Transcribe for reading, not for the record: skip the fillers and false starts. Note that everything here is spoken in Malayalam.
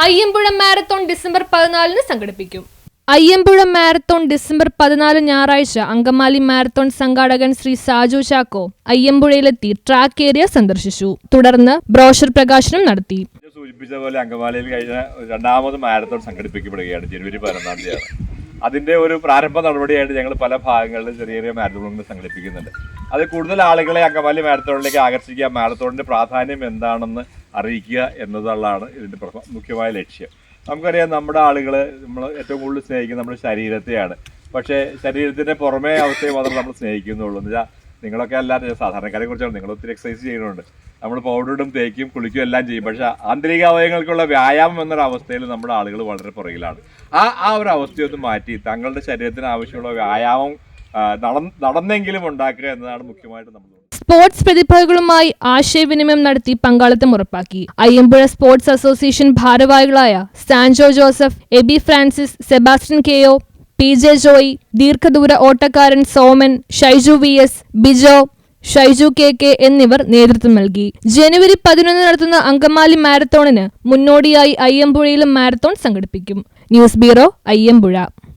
അയ്യമ്പുഴ മാരത്തോൺ ഡിസംബർ 14 സംഘടിപ്പിക്കും. അയ്യമ്പുഴ മാരത്തോൺ ഡിസംബർ 14 ഞായറാഴ്ച അങ്കമാലി മാരത്തോൺ സംഘാടകൻ ശ്രീ സാജു ചാക്കോ അയ്യമ്പുഴയിലെത്തി ട്രാക്ക് ഏരിയ സന്ദർശിച്ചു. തുടർന്ന് ബ്രോഷർ പ്രകാശനം നടത്തി. സൂചിപ്പിച്ച പോലെ അങ്കമാലിയിൽ കഴിഞ്ഞ രണ്ടാമത് മാരത്തോൺ സംഘടിപ്പിക്കപ്പെടുകയാണ് ജനുവരി 14 തീയതി. അതിന്റെ ഒരു പ്രാരംഭ നടപടിയായിട്ട് ഞങ്ങൾ പല ഭാഗങ്ങളിലും ചെറിയ ചെറിയ മാരത്തോണുകൾ സംഘടിപ്പിക്കുന്നുണ്ട്. അത് കൂടുതൽ ആളുകളെ അങ്കമാലി മാരത്തോണിലേക്ക് ആകർഷിക്കുക, മാരത്തോണിന്റെ പ്രാധാന്യം എന്താണെന്ന് അറിയിക്കുക എന്നതുള്ളതാണ് ഇതിന്റെ മുഖ്യമായ ലക്ഷ്യം. നമുക്കറിയാം, നമ്മുടെ ആളുകൾ നമ്മൾ ഏറ്റവും കൂടുതൽ സ്നേഹിക്കുന്നത് നമ്മുടെ ശരീരത്തെയാണ്. പക്ഷേ ശരീരത്തിന്റെ പുറമേ അവസ്ഥയെ മാത്രം നമ്മൾ സ്നേഹിക്കുന്നുള്ളൂ. എന്ന് വെച്ചാൽ നിങ്ങളൊക്കെ അല്ലാതെ സാധാരണക്കാരെ കുറിച്ചാണ്, നിങ്ങൾ ഒത്തിരി എക്സസൈസ് ചെയ്യുന്നുണ്ട്, നമ്മൾ പൗഡറിടും തേക്കും കുളിക്കും എല്ലാം ചെയ്യും. പക്ഷേ ആന്തരിക അവയവങ്ങൾക്കുള്ള വ്യായാമം എന്നൊരു അവസ്ഥയിൽ നമ്മുടെ ആളുകൾ വളരെ പുറകിലാണ്. ആ ഒരു അവസ്ഥയൊന്ന് മാറ്റി തങ്ങളുടെ ശരീരത്തിന് ആവശ്യമുള്ള വ്യായാമം നടന്നെങ്കിലും ഉണ്ടാക്കുക എന്നതാണ് മുഖ്യമായിട്ട് നമ്മൾ. സ്പോർട്സ് പ്രതിഭകളുമായി ആശയവിനിമയം നടത്തി പങ്കാളിത്തം ഉറപ്പാക്കി. അയ്യമ്പുഴ സ്പോർട്സ് അസോസിയേഷൻ ഭാരവാഹികളായ സാൻജോ ജോസഫ്, എബി ഫ്രാൻസിസ്, സെബാസ്റ്റ്യൻ കെഒ, PJ ജോയി, ദീർഘദൂര ഓട്ടക്കാരൻ സോമൻ, ഷൈജു VS, ബിജോ, ഷൈജു KK എന്നിവർ നേതൃത്വം നൽകി. ജനുവരി 11 നടത്തുന്ന അങ്കമാലി മാരത്തോണിന് മുന്നോടിയായി അയ്യമ്പുഴയിലും മാരത്തോൺ സംഘടിപ്പിക്കും. News bureau, Ayyampuzha.